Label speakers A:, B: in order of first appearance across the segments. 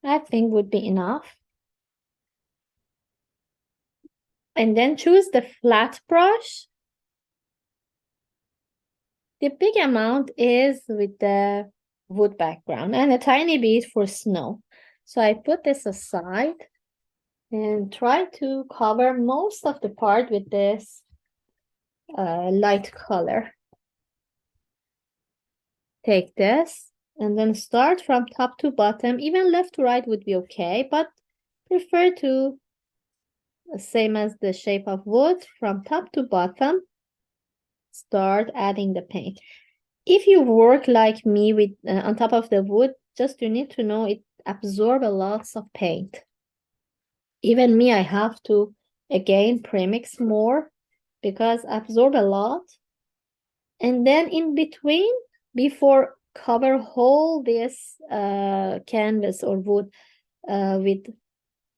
A: I think would be enough. And then choose the flat brush. The big amount is with the wood background and a tiny bit for snow. So I put this aside and try to cover most of the part with this light color. Take this and then start from top to bottom. Even left to right would be okay, but prefer to same as the shape of wood from top to bottom. Start adding the paint. If you work like me with on top of the wood, just you need to know it absorbs a lot of paint. Even me, I have to again premix more because absorb a lot. And then in between, before cover whole this canvas or wood with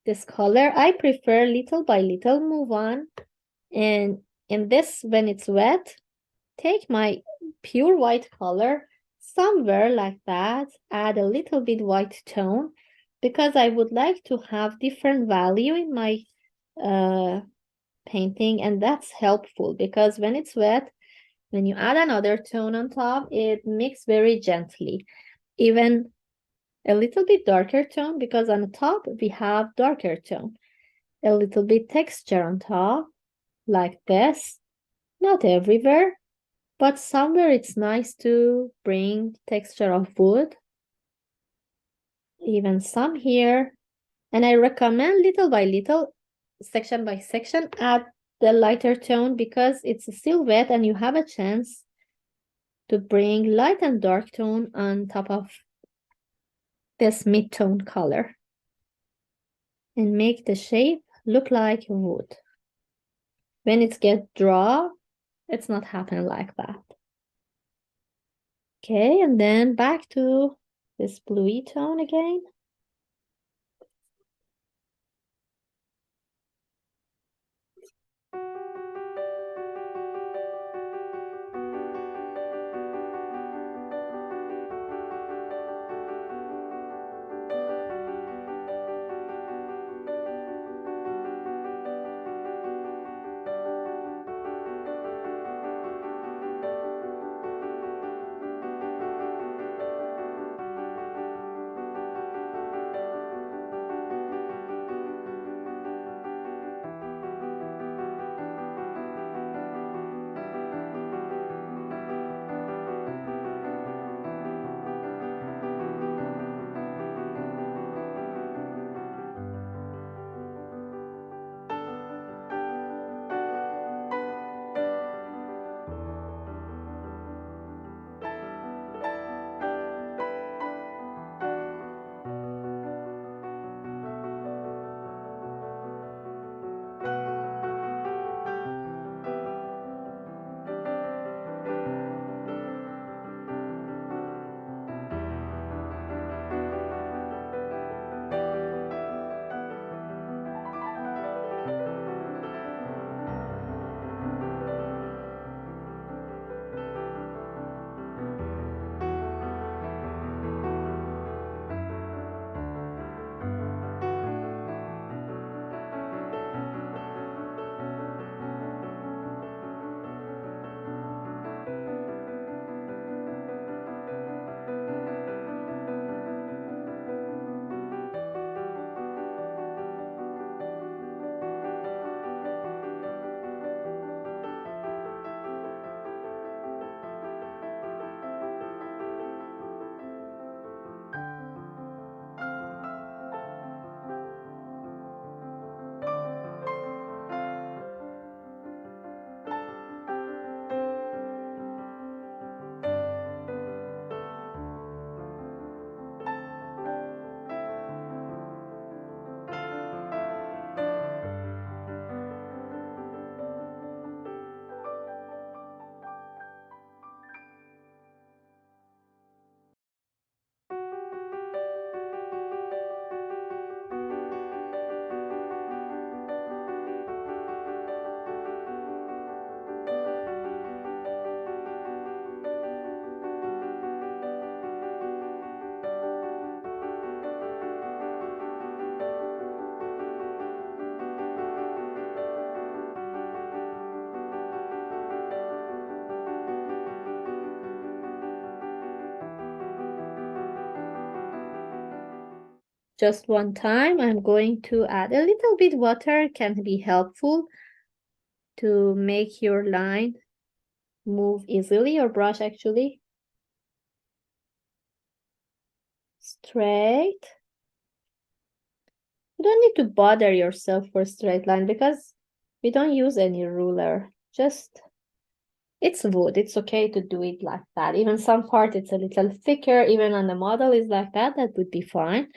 A: this color, I prefer little by little move on. And in this, when it's wet, take my pure white color somewhere like that, add a little bit white tone because I would like to have different value in my painting, and that's helpful because when it's wet, when you add another tone on top, it mixes very gently. Even a little bit darker tone because on the top we have darker tone. A little bit texture on top like this, not everywhere, but somewhere it's nice to bring texture of wood. Even some here. And I recommend little by little, section by section, add the lighter tone because it's still wet and you have a chance to bring light and dark tone on top of this mid-tone color and make the shape look like wood. When it gets dry, it's not happening like that. Okay, and then back to this bluey tone again. just one time. I'm going to add a little bit water, can be helpful to make your line move easily, or brush actually. Straight. You don't need to bother yourself for straight line because we don't use any ruler. Just, it's wood. It's okay to do it like that. Even some part it's a little thicker, even on the model is like that, that would be fine.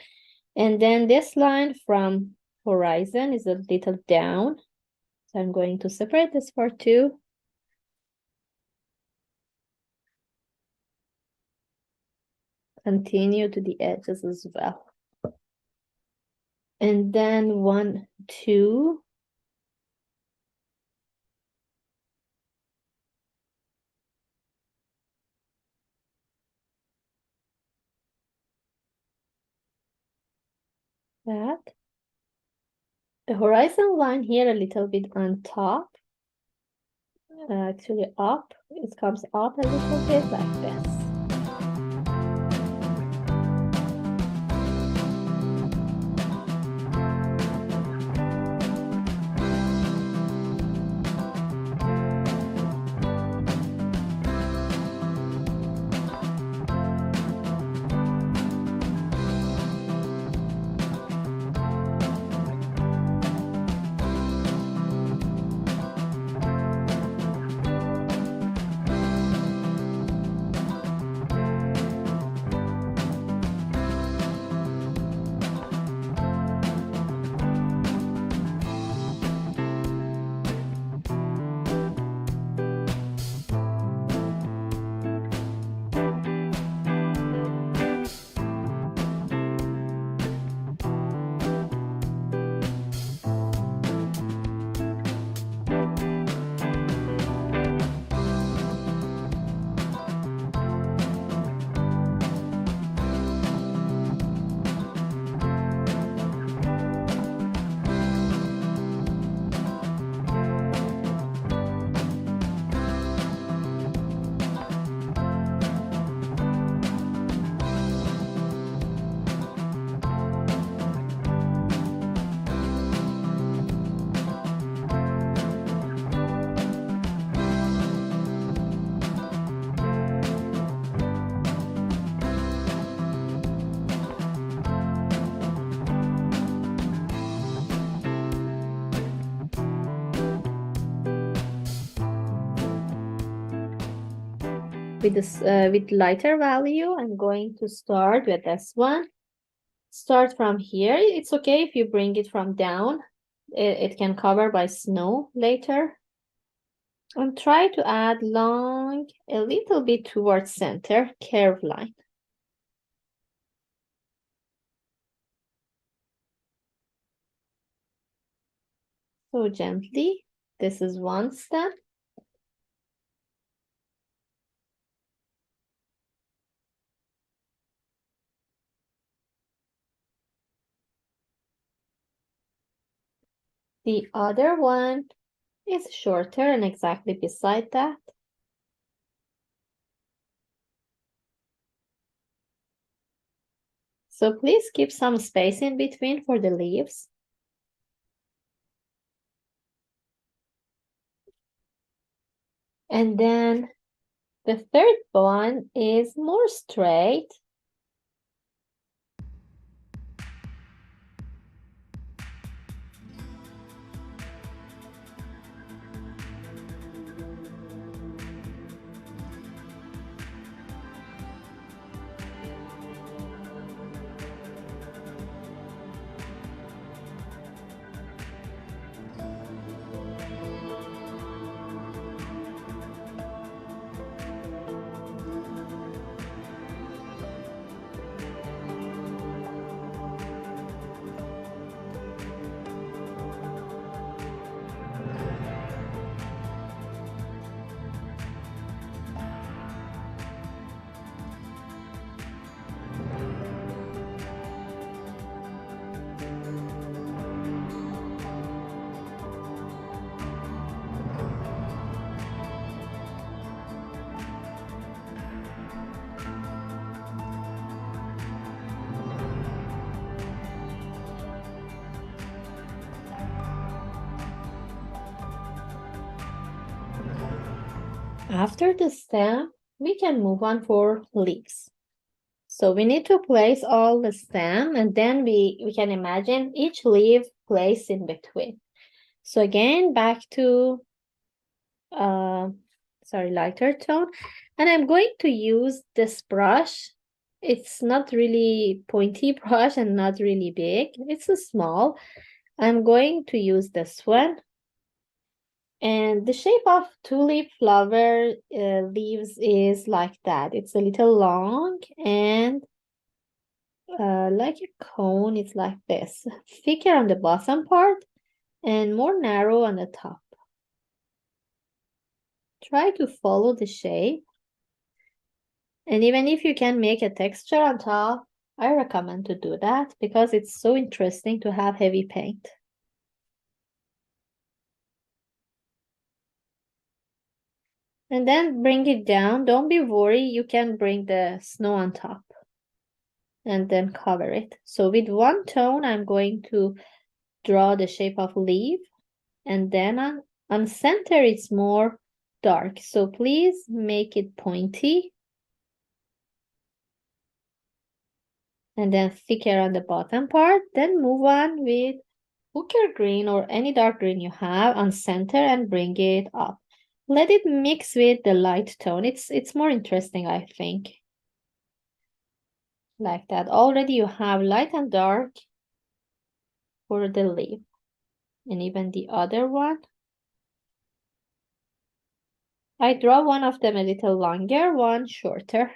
A: And then this line from horizon is a little down. So I'm going to separate this for two. Continue to the edges as well. And then 1, 2. That. The horizon line here a little bit on top. Actually up. It comes up a little bit like this. With this with lighter value, I'm going to start with this one. Start from here. It's okay if you bring it from down. It can cover by snow later. And try to add long a little bit towards center curve line. So gently. This is one step. The other one is shorter and exactly beside that. So please keep some space in between for the leaves. And then the third one is more straight. After the stem, we can move on for leaves. So we need to place all the stem, and then we can imagine each leaf placed in between. So again, back to lighter tone, and I'm going to use this brush. It's not really pointy brush and not really big. It's a small. I'm going to use this one. And the shape of tulip flower leaves is like that. It's a little long and like a cone. It's like this, thicker on the bottom part and more narrow on the top. Try to follow the shape. And even if you can make a texture on top, I recommend to do that because it's so interesting to have heavy paint. And then bring it down. Don't be worried, you can bring the snow on top and then cover it. So with one tone, I'm going to draw the shape of leaf, and then on center it's more dark. So please make it pointy. And then thicker on the bottom part. Then move on with ochre green or any dark green you have on center and bring it up. Let it mix with the light tone. It's more interesting, I think. Like that. Already you have light and dark for the leaf. And even the other one. I draw one of them a little longer, one shorter.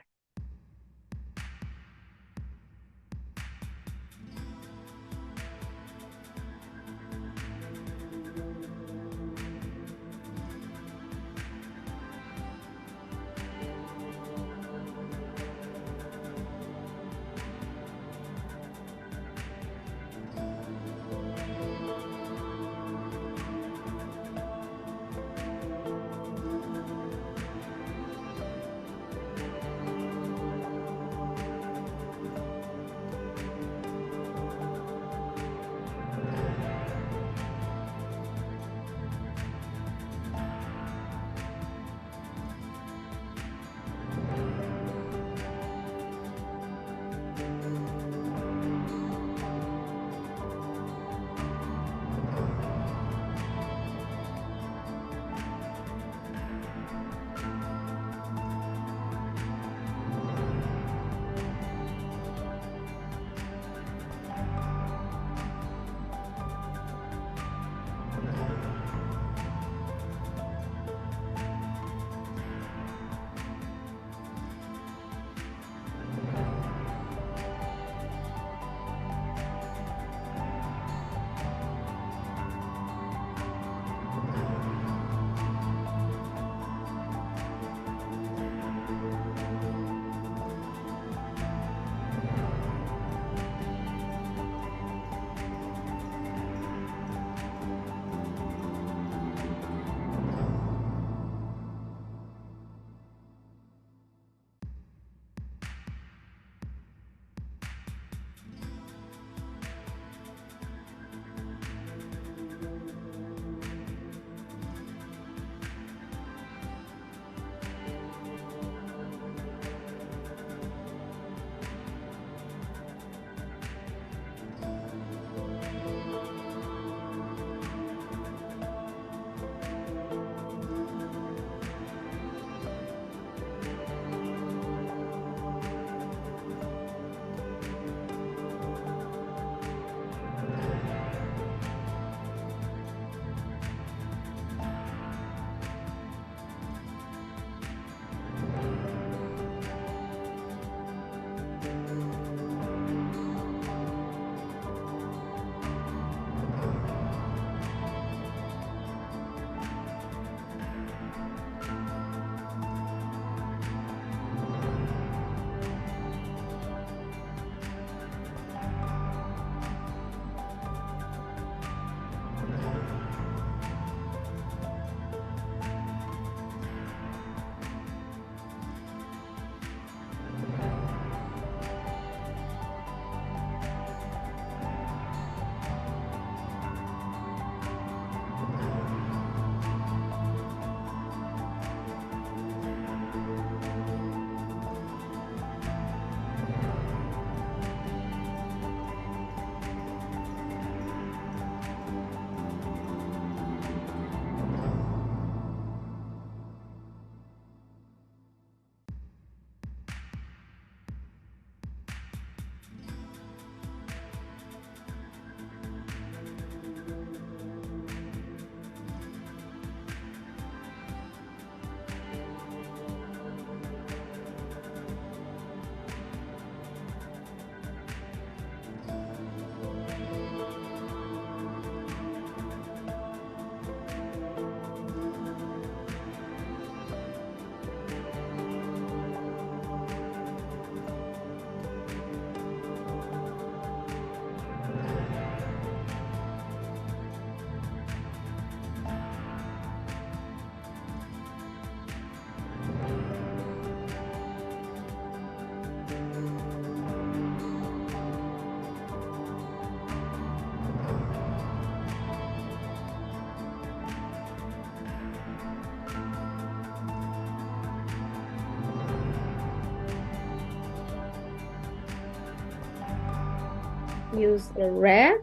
A: use the red.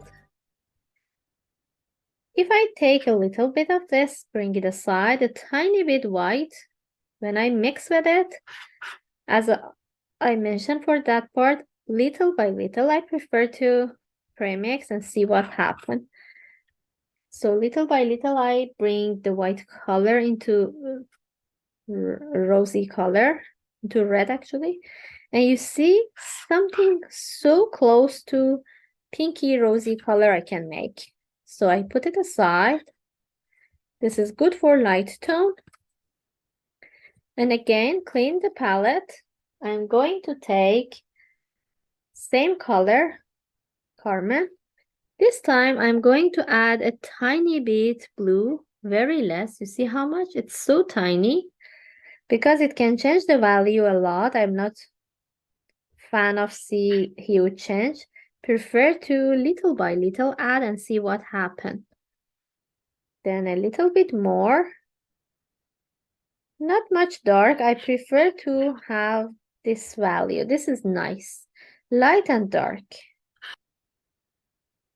A: If I take a little bit of this, bring it aside, a tiny bit white, when I mix with it, as I mentioned for that part, little by little, I prefer to premix and see what happens. So little by little, I bring the white color into rosy color, into red actually. And you see something so close to pinky rosy color I can make. So I put it aside. This is good for light tone. And again, clean the palette. I'm going to take same color, Carmen. This time I'm going to add a tiny bit blue, very less. You see how much? It's so tiny because it can change the value a lot. I'm not fan of see huge change. Prefer to little by little add and see what happens. Then a little bit more. Not much dark. I prefer to have this value. This is nice. Light and dark.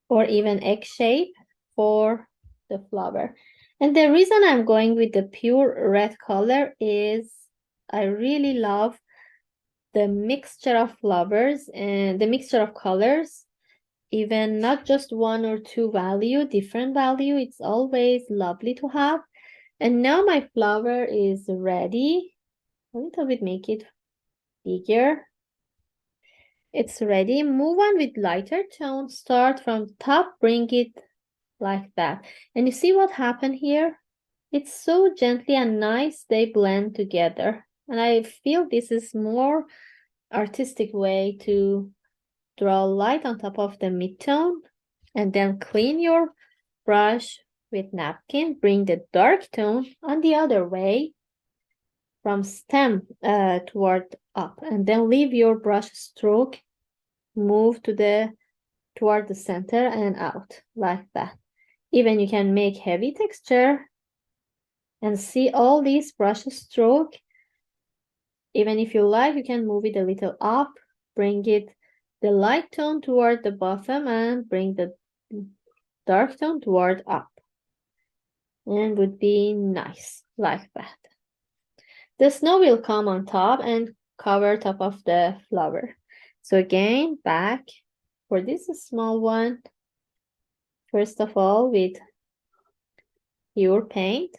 A: Or even egg shape for the flower. And the reason I'm going with the pure red color is I really love the mixture of flowers and the mixture of colors, even not just one or two value, different value. It's always lovely to have. And now my flower is ready. A little bit make it bigger. It's ready. Move on with lighter tone. Start from top, bring it like that. And you see what happened here? It's so gently and nice they blend together. And I feel this is more artistic way to draw light on top of the mid-tone and then clean your brush with napkin. Bring the dark tone on the other way from stem toward up, and then leave your brush stroke move to the toward the center and out like that. Even you can make heavy texture and see all these brush stroke. Even if you like, you can move it a little up, bring it the light tone toward the bottom and bring the dark tone toward up. And would be nice like that. The snow will come on top and cover top of the flower. So again, back for this small one, first of all, with your paint,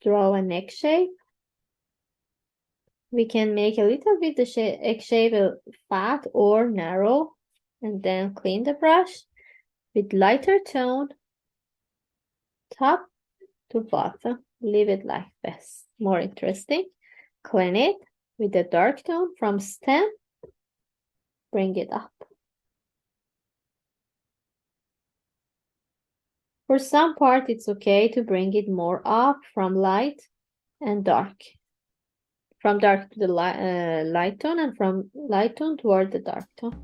A: draw an egg shape. We can make a little bit the egg shape fat or narrow, and then clean the brush with lighter tone, top to bottom. Leave it like this. More interesting. Clean it with the dark tone from stem. Bring it up. For some part, it's okay to bring it more up from light and dark. From dark to the light tone and from light tone toward the dark tone.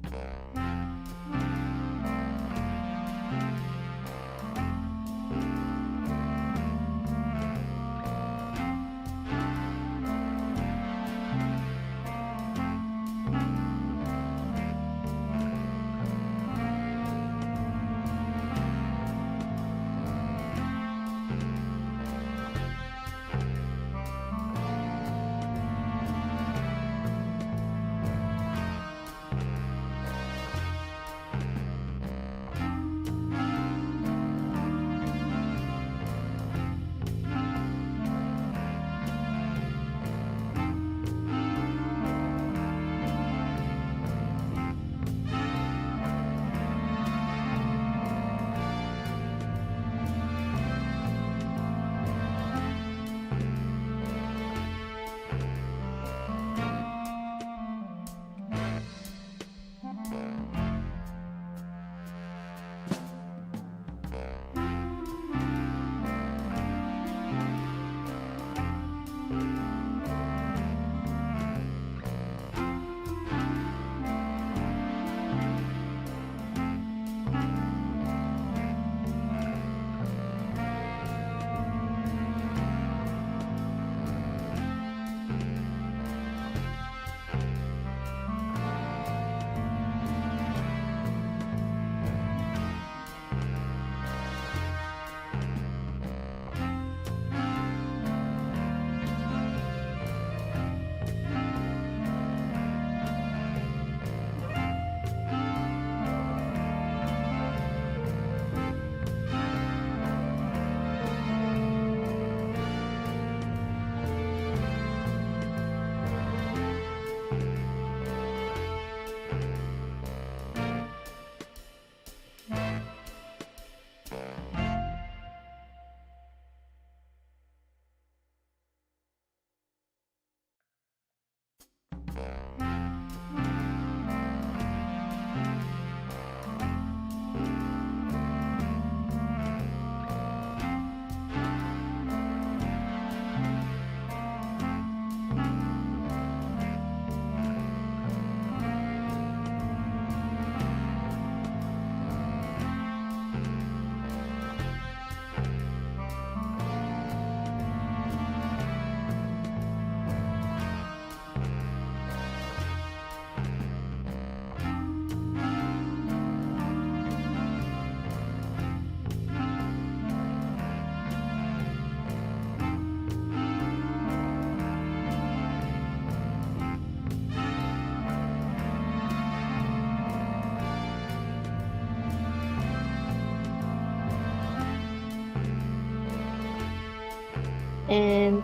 A: And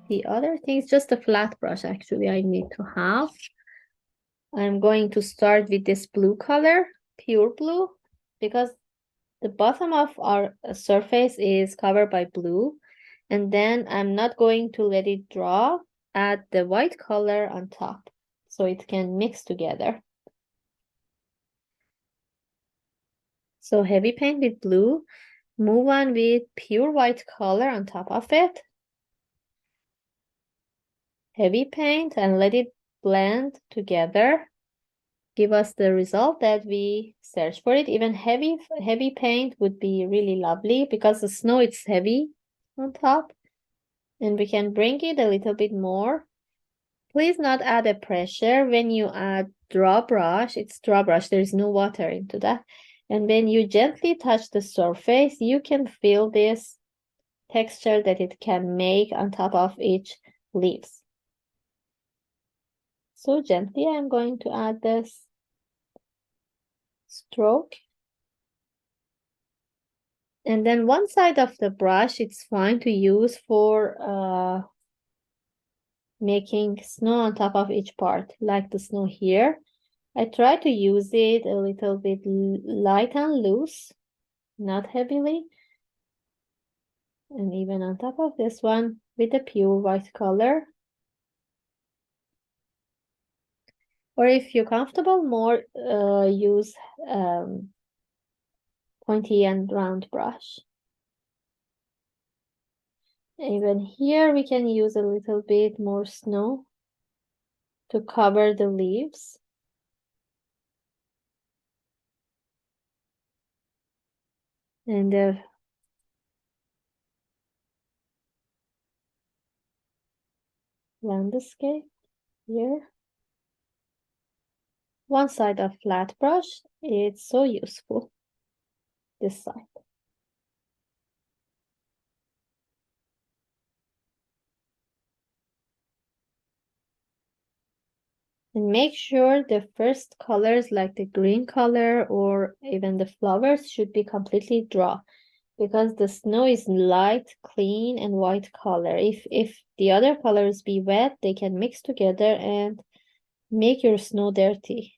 A: the other thing is just a flat brush, actually, I need to have. I'm going to start with this blue color, pure blue, because the bottom of our surface is covered by blue. And then I'm not going to let it dry. Add the white color on top so it can mix together. So heavy paint with blue, move on with pure white color on top of it. Heavy paint and let it blend together. Give us the result that we search for it. Even heavy paint would be really lovely because the snow is heavy on top. And we can bring it a little bit more. Please not add a pressure. When you add draw brush, it's draw brush, there's no water into that. And when you gently touch the surface, you can feel this texture that it can make on top of each leaves. So gently, I'm going to add this stroke. And then one side of the brush, it's fine to use for making snow on top of each part, like the snow here. I try to use it a little bit light and loose, not heavily. And even on top of this one with a pure white color. Or if you're comfortable more, use pointy and round brush. Even here we can use a little bit more snow to cover the leaves. And the landscape here. One side of flat brush, it's so useful, this side. And make sure the first colors like the green color or even the flowers should be completely dry because the snow is light, clean, and white color. If the other colors be wet, they can mix together and make your snow dirty.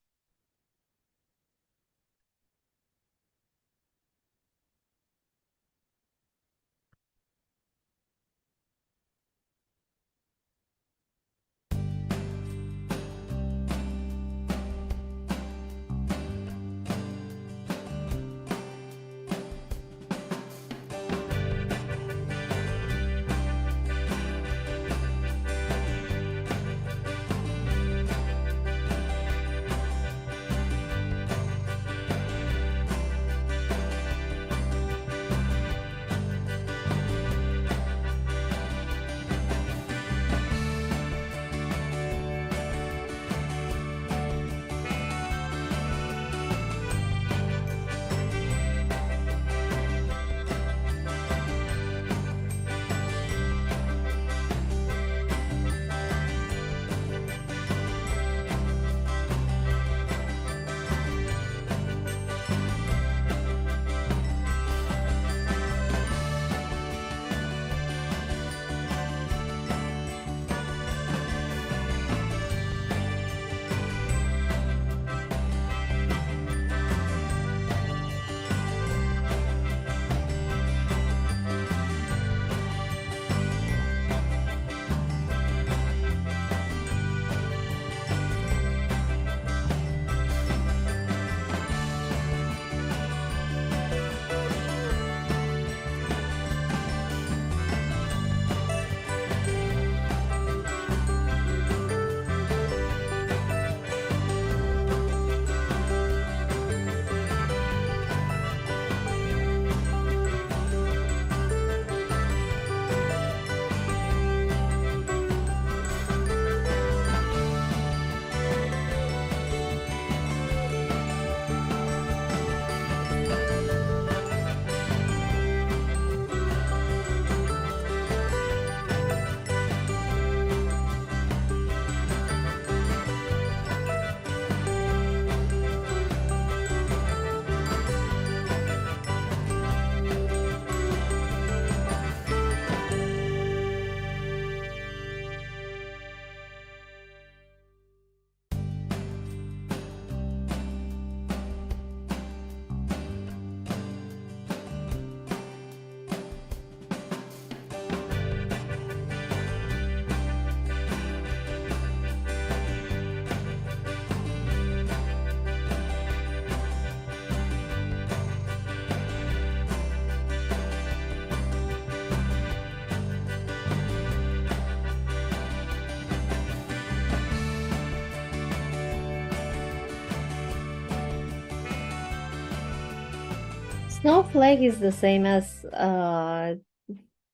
A: snowflake is the same as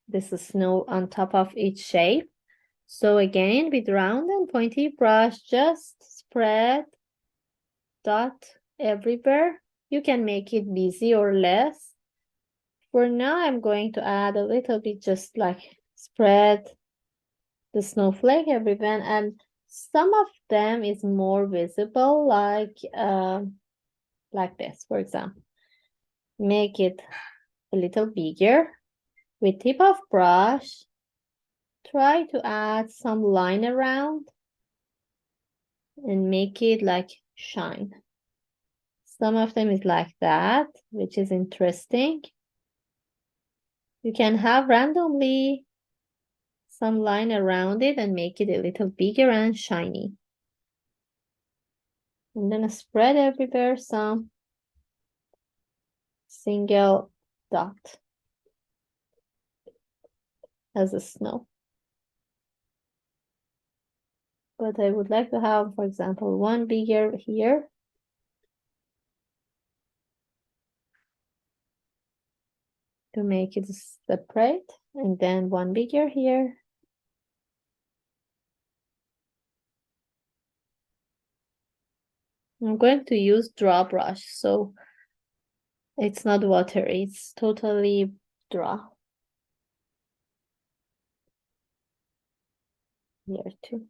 A: this is snow on top of each shape. So again, with round and pointy brush, just spread dot everywhere. You can make it busy or less. For now, I'm going to add a little bit, just like spread the snowflake everywhere, and some of them is more visible, like this, for example. Make it a little bigger with tip of brush. Try to add some line around and make it like shine. Some of them is like that, which is interesting. You can have randomly some line around it and make it a little bigger and shiny. I'm gonna spread everywhere some single dot as a snow. But I would like to have, for example, one bigger here. To make it separate, and then one bigger here. I'm going to use draw brush, so it's not watery, it's totally draw. Here too.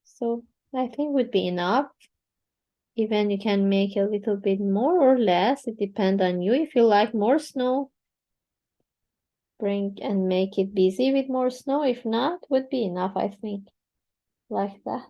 A: So I think would be enough. Even you can make a little bit more or less, it depends on you. If you like more snow, bring and make it busy with more snow. If not, would be enough, I think, like that.